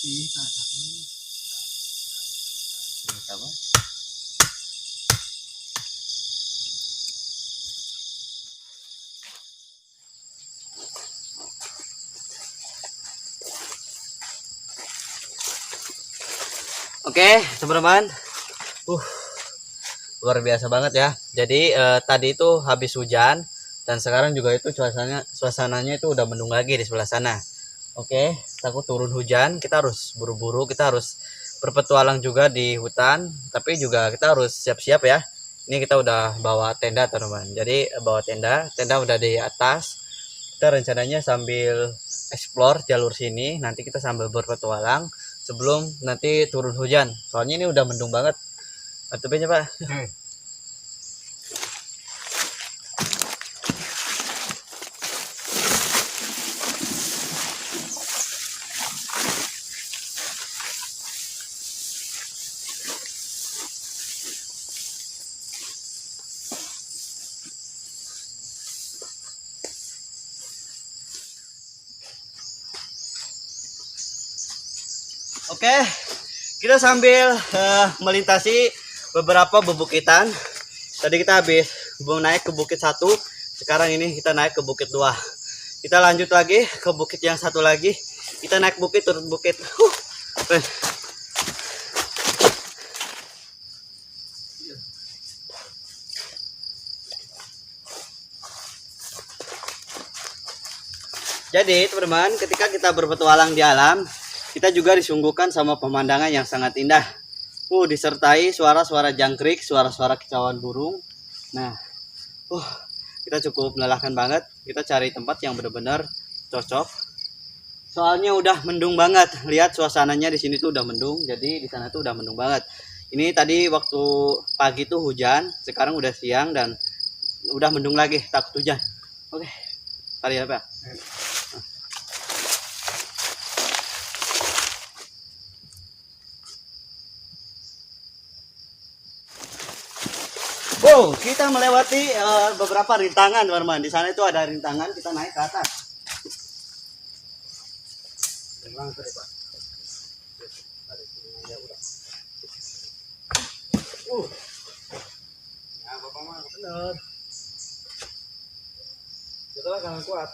Oke, teman-teman. Luar biasa banget ya. Jadi tadi itu habis hujan dan sekarang juga itu suasananya itu udah mendung lagi di sebelah sana. Oke, takut turun hujan, kita harus buru-buru, kita harus berpetualang juga di hutan, tapi juga kita harus siap-siap ya. Ini kita udah bawa tenda, teman-teman. Jadi bawa tenda udah di atas. Kita rencananya sambil explore jalur sini, nanti kita sambil berpetualang sebelum nanti turun hujan. Soalnya ini udah mendung banget. Atupnya Pak. Oke, kita sambil melintasi beberapa bebukitan. Tadi kita habis naik ke bukit 1, sekarang ini kita naik ke bukit 2. Kita lanjut lagi ke bukit yang satu lagi. Kita naik bukit turun bukit. Jadi teman-teman, ketika kita berpetualang di alam, kita juga disuguhkan sama pemandangan yang sangat indah. Disertai suara-suara jangkrik, suara-suara kicauan burung. Nah, kita cukup melelahkan banget. Kita cari tempat yang benar-benar cocok. Soalnya udah mendung banget. Lihat suasananya di sini tuh udah mendung. Jadi di sana tuh udah mendung banget. Ini tadi waktu pagi tuh hujan, sekarang udah siang dan udah mendung lagi, takut hujan. Oke. Tarik apa? Kita melewati beberapa rintangan, teman-teman. Di sana itu ada rintangan, kita naik ke atas. Ya, Bapak mah bener. Itulah jangan kuat.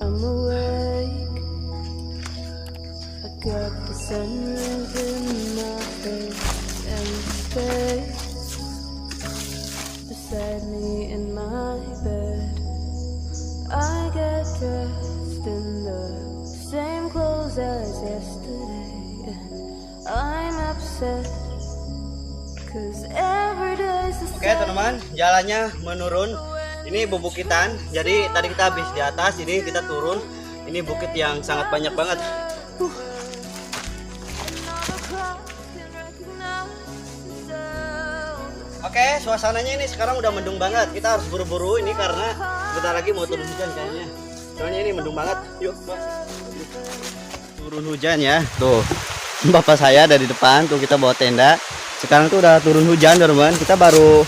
I'm awake, I got the sunrise in my face and space beside me in my bed. I get dressed in the same clothes as yesterday, and I'm upset cause every day's the Oke teman-teman, jalannya menurun. Ini bebukitan. Jadi tadi kita habis di atas, ini kita turun. Ini bukit yang sangat banyak banget. Oke, suasananya ini sekarang udah mendung banget. Kita harus buru-buru ini karena bentar lagi mau turun hujan kayaknya. Soalnya ini mendung banget. Yuk, turun hujan ya. Tuh, bapak saya ada di depan. Tuh kita bawa tenda. Sekarang tuh udah turun hujan, teman-teman. Kita baru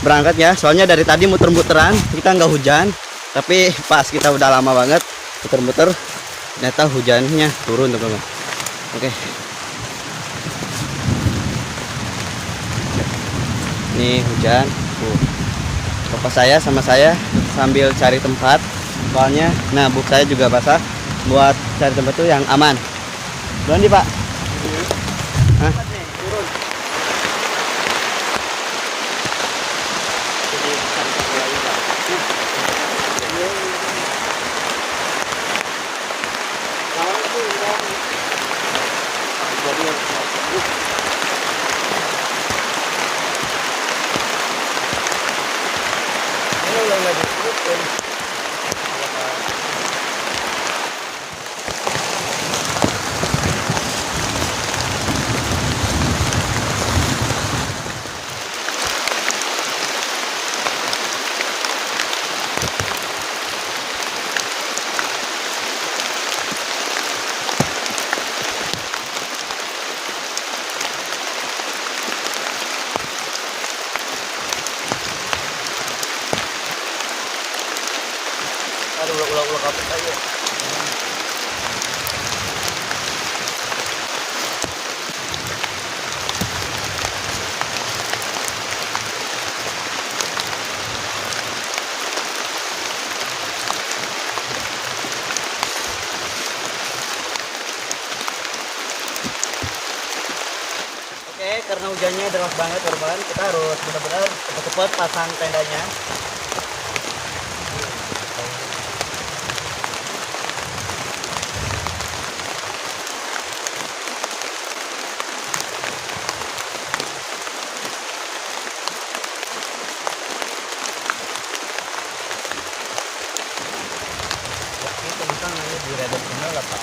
berangkat ya, soalnya dari tadi muter-muteran kita nggak hujan, tapi pas kita udah lama banget muter-muter ternyata hujannya turun, teman-teman. Oke, ini hujan. Bapak saya sama saya sambil cari tempat, soalnya nah buk saya juga basah, buat cari tempat tuh yang aman. Belum nih Pak? Hah? Turun. Ini udah nggak kalau kapit aja. Oke, karena hujannya deras banget teman-teman, kita harus benar-benar cepat-cepat pasang tendanya. Oke, teman-teman, nanti di radar channel lah Pak.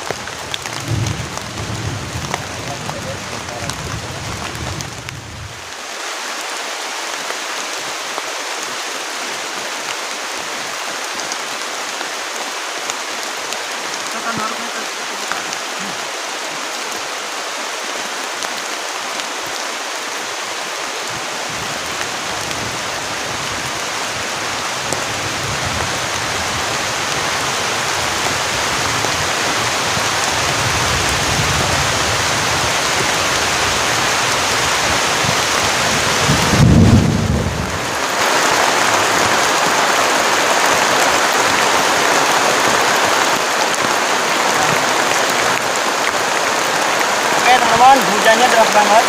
Oke teman-teman, hujannya deras banget.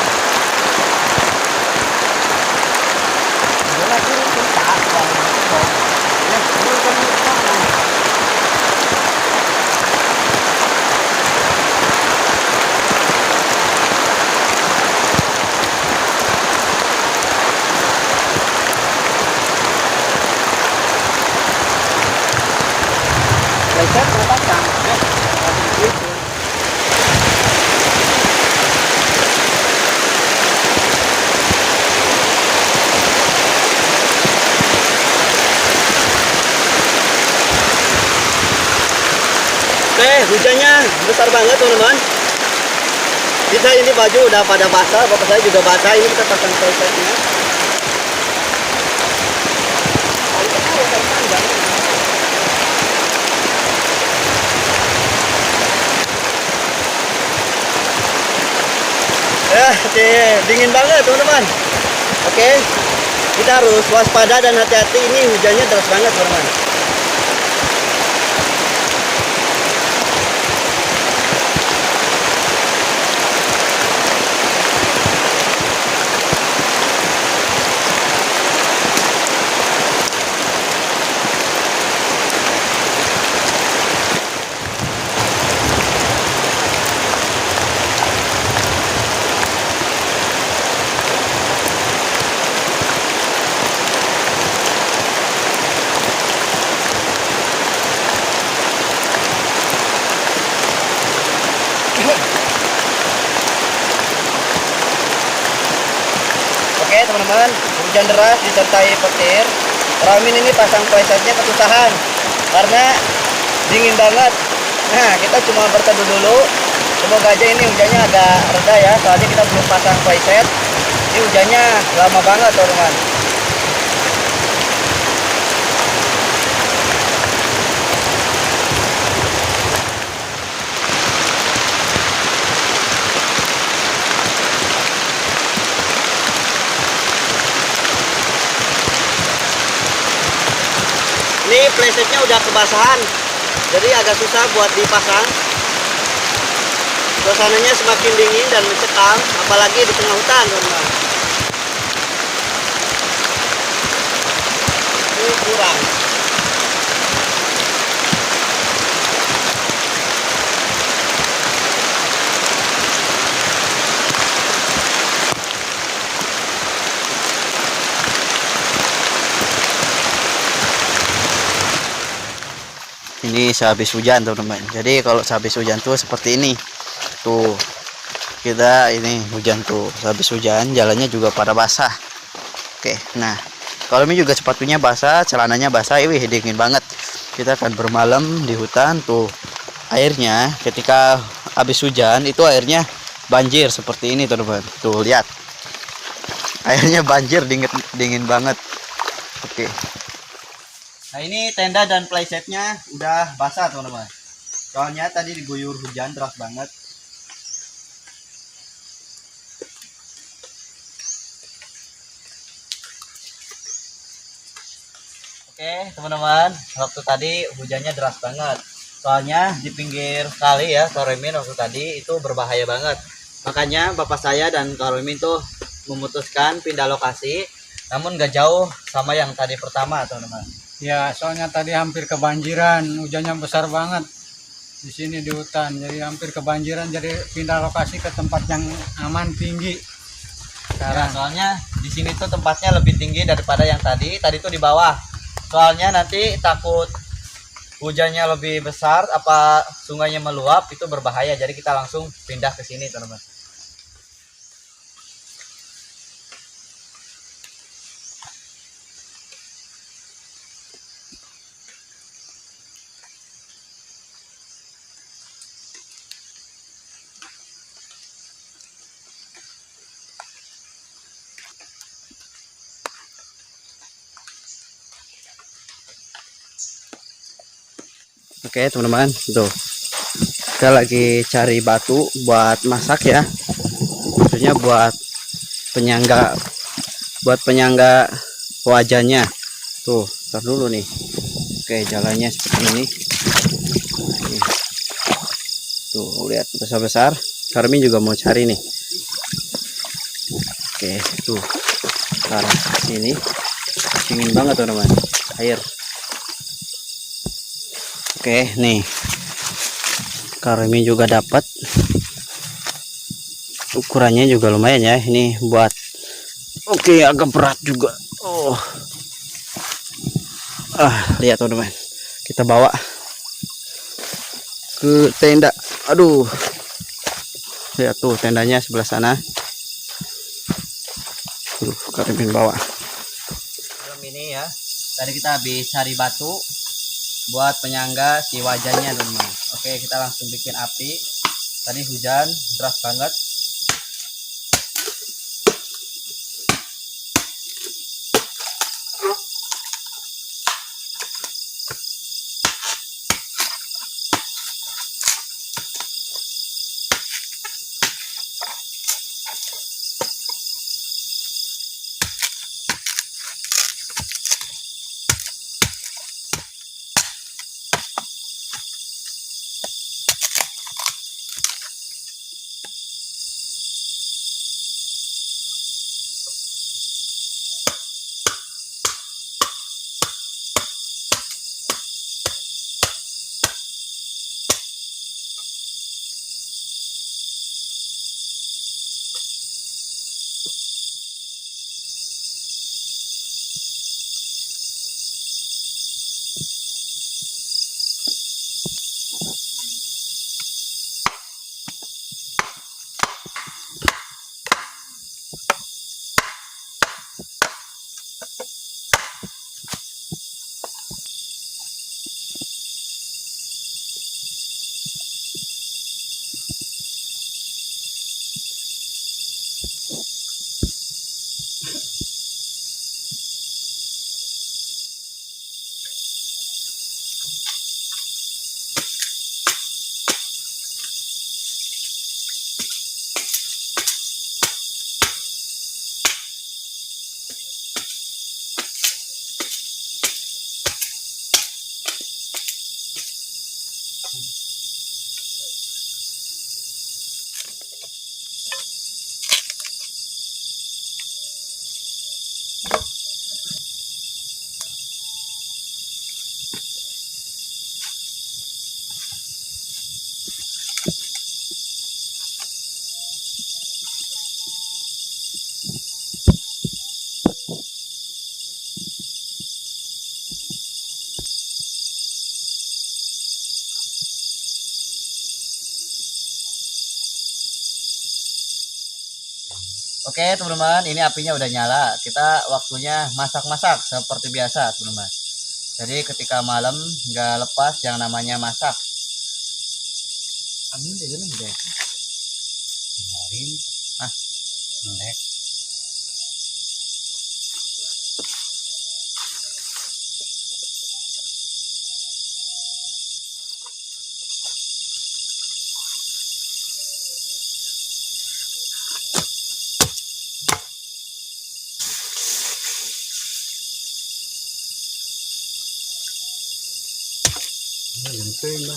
Lecet mau pasang, gitu. Oke, hujannya besar banget teman-teman. Kita ini baju udah pada basah, bapak saya juga basah. Ini kita pasang presetnya. Ya, dingin banget teman-teman. Oke, kita harus waspada dan hati-hati. Ini hujannya deras banget teman-teman. Oke teman-teman, hujan deras disertai petir. Ramin ini pasang presetnya kesusahan karena dingin banget. Nah, kita cuma berteduh dulu. Semoga aja ini hujannya agak reda ya, soalnya kita belum pasang preset. Ini hujannya lama banget teman-teman. Ini presetnya udah kebasahan, jadi agak susah buat dipasang. Suasananya semakin dingin dan mencekam, apalagi di tengah hutan teman-teman. Ini kurang. Ini sehabis hujan teman-teman. Jadi kalau sehabis hujan tuh seperti ini. Tuh. Kita ini hujan tuh. Sehabis hujan jalannya juga pada basah. Oke. Nah, kalau ini juga sepatunya basah, celananya basah. Wih, dingin banget. Kita akan bermalam di hutan tuh. Airnya ketika habis hujan itu airnya banjir seperti ini teman-teman. Tuh, lihat. Airnya banjir, dingin banget. Oke. Nah ini tenda dan playsetnya udah basah teman-teman. Soalnya tadi diguyur hujan deras banget. Oke teman-teman, waktu tadi hujannya deras banget. Soalnya di pinggir kali ya Karomin waktu tadi itu berbahaya banget. Makanya bapak saya dan Karomin tuh memutuskan pindah lokasi. Namun gak jauh sama yang tadi pertama teman-teman. Ya, soalnya tadi hampir kebanjiran, hujannya besar banget di sini di hutan, jadi hampir kebanjiran, jadi pindah lokasi ke tempat yang aman tinggi. Ya, Sekarang soalnya di sini tuh tempatnya lebih tinggi daripada yang tadi. Tadi tuh di bawah. Soalnya nanti takut hujannya lebih besar, apa sungainya meluap itu berbahaya. Jadi kita langsung pindah ke sini teman-teman. Oke teman-teman, tuh kita lagi cari batu buat masak ya, maksudnya buat penyangga wajahnya. Tuh tar dulu nih. Oke jalannya seperti ini. Nih. Tuh lihat besar-besar. Karmin juga mau cari nih. Oke tuh arah sini dingin banget teman-teman air. Oke nih Karmi juga dapat, ukurannya juga lumayan ya ini buat. Oke agak berat juga. Lihat teman-teman, kita bawa ke tenda. Aduh lihat tuh tendanya sebelah sana. Karmi bawa ini ya, tadi kita habis cari batu buat penyangga si wajahnya teman-teman. Oke kita langsung bikin api. Tadi hujan deras banget. Oke teman-teman, ini apinya udah nyala. Kita waktunya masak-masak seperti biasa teman-teman. Jadi ketika malam nggak lepas yang namanya masak. Amin deh deh. Kemarin melek. genting lah.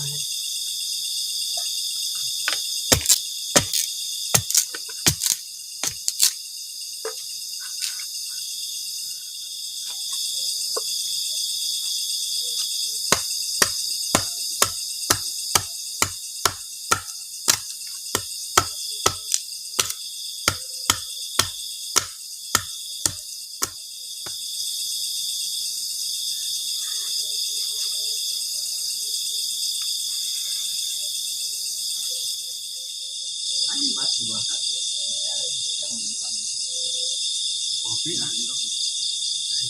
Kopi lah gitu.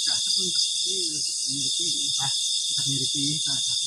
Cacak pun mirip ah, kita mirip cacak.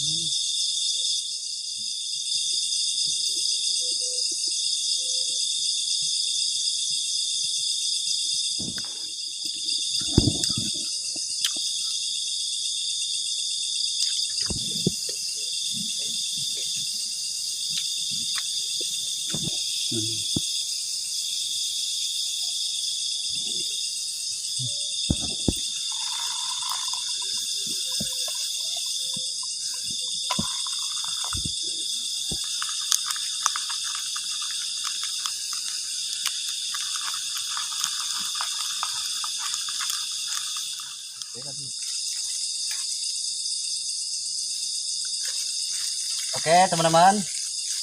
Oke teman-teman,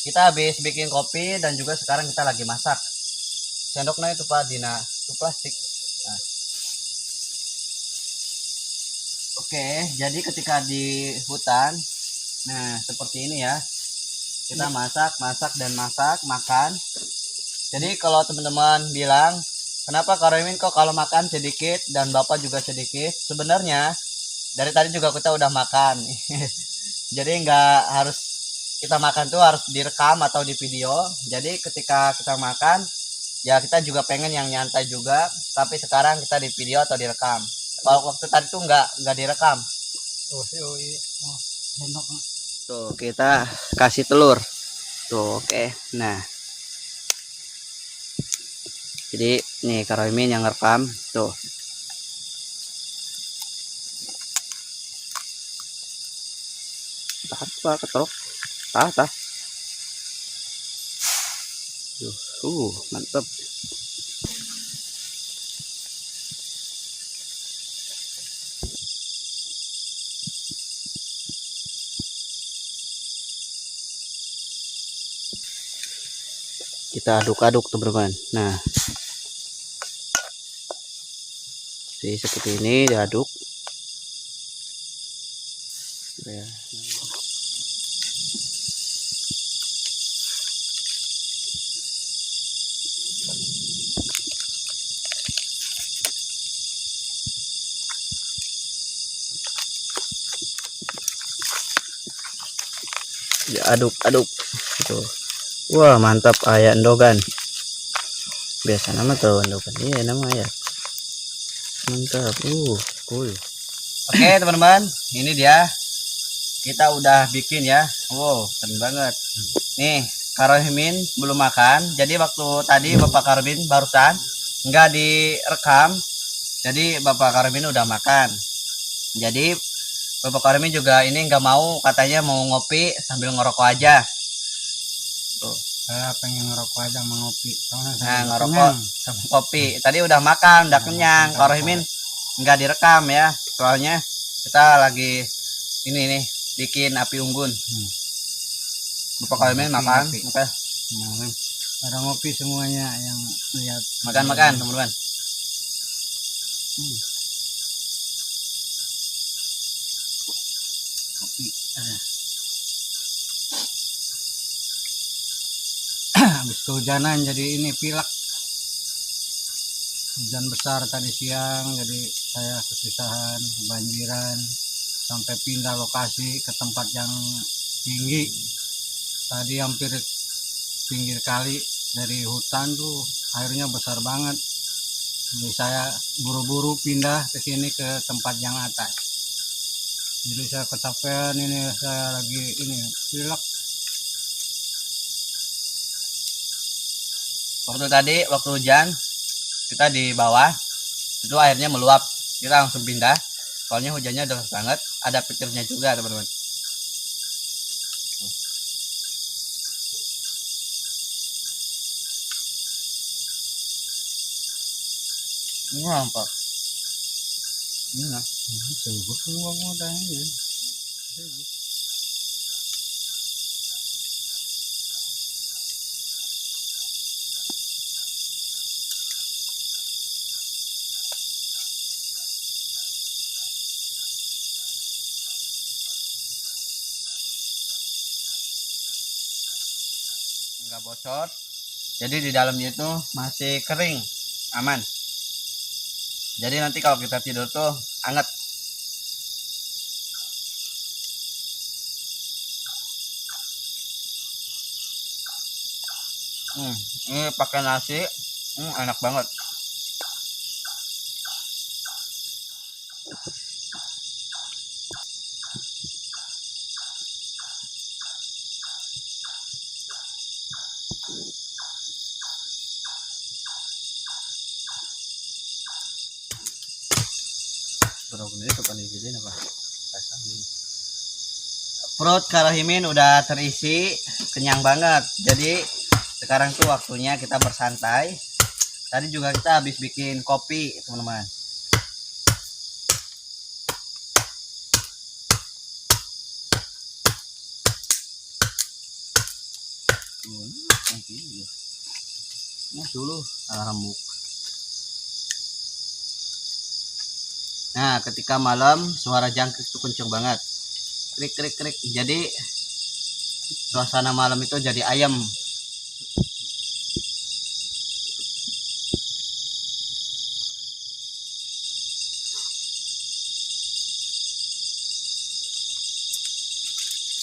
kita habis bikin kopi dan juga sekarang kita lagi masak. Sendoknya itu Pak Dina, itu plastik. Nah. Oke, jadi ketika di hutan, nah seperti ini ya, kita masak makan. Jadi kalau teman-teman bilang, kenapa Kak Roymin kok kalau makan sedikit dan Bapak juga sedikit? Sebenarnya dari tadi juga kita udah makan. Jadi nggak harus kita makan tuh harus direkam atau di video. Jadi ketika kita makan ya kita juga pengen yang nyantai juga, tapi sekarang kita di video atau direkam. Kalau waktu tadi tuh nggak direkam. Oh sendok. Tuh kita kasih telur tuh. Oke. Nah jadi nih Kak Roymin yang ngerekam tuh. Apa ketelok tah mantap. Kita aduk-aduk teman-teman. Nah jadi seperti ini diaduk ya. Aduk-aduk tuh. Wah mantap, ayat endogan biasa nama tuh endogan. Iya nama ayat mantap. Cool. Oke teman-teman, ini dia kita udah bikin ya. Wow keren banget nih. Kak Roymin belum makan, jadi waktu tadi Bapak Kak Roymin barusan nggak direkam, jadi Bapak Kak Roymin udah makan. Jadi Bapak Kak Roymin juga ini nggak mau, katanya mau ngopi sambil ngerokok aja tuh. Saya pengen ngerokok aja sama ngopi. Nah ngerokok sama kopi. Tadi udah makan, udah kenyang. Kak Roymin nggak direkam ya, soalnya kita lagi ini nih bikin api unggun. Bapak Kak Roymin makan. Oke. Ada ngopi semuanya yang lihat. Makan teman-teman. Kopi. Habis kehujanan jadi ini pilek. Hujan besar tadi siang, jadi saya kesusahan, kebanjiran, sampai pindah lokasi ke tempat yang tinggi. Tadi hampir pinggir kali, dari hutan tuh airnya besar banget. Jadi saya buru-buru pindah ke sini ke tempat yang atas. Jadi saya kecapean, ini saya lagi ini pilek. Waktu hujan kita di bawah itu airnya meluap, kita langsung pindah soalnya hujannya deras banget, ada petirnya juga teman-teman. Ini apa? Ini lah. Subur semua modalnya. Nggak bocor. Jadi di dalamnya itu masih kering, aman. Jadi nanti kalau kita tidur tuh anget. Ini pakai nasi, enak banget. Perut Karahimin udah terisi, kenyang banget. Jadi sekarang tuh waktunya kita bersantai. Tadi juga kita habis bikin kopi, teman-teman. Dulu remuk. Nah, ketika malam suara jangkrik itu kenceng banget. Krik krik krik. Jadi suasana malam itu jadi ayam.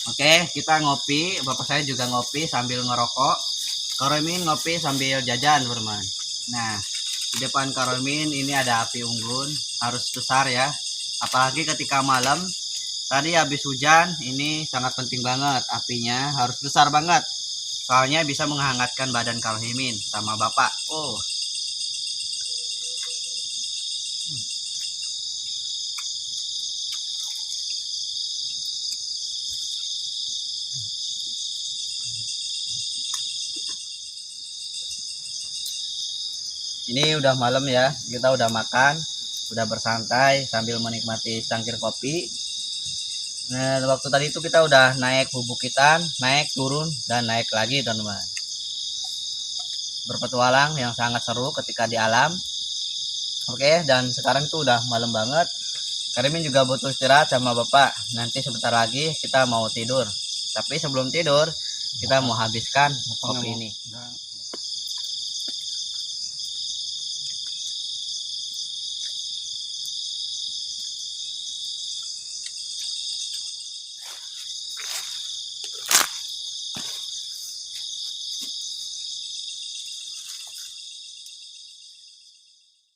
Oke, kita ngopi. Bapak saya juga ngopi sambil ngerokok. Karahimin ngopi sambil jajan, teman-teman. Nah, di depan Karahimin ini ada api unggun, harus besar ya. Apalagi ketika malam. Tadi habis hujan, ini sangat penting banget apinya harus besar banget. Soalnya bisa menghangatkan badan Karahimin sama Bapak. Oh. Ini udah malam ya, kita udah makan, udah bersantai sambil menikmati cangkir kopi. Nah, waktu tadi itu kita udah naik bubukitan, naik turun dan naik lagi, teman-teman. Berpetualang yang sangat seru ketika di alam. Oke, dan sekarang tuh udah malam banget. Karahimin juga butuh istirahat sama Bapak. Nanti sebentar lagi kita mau tidur. Tapi sebelum tidur, kita mau habiskan kopi ini.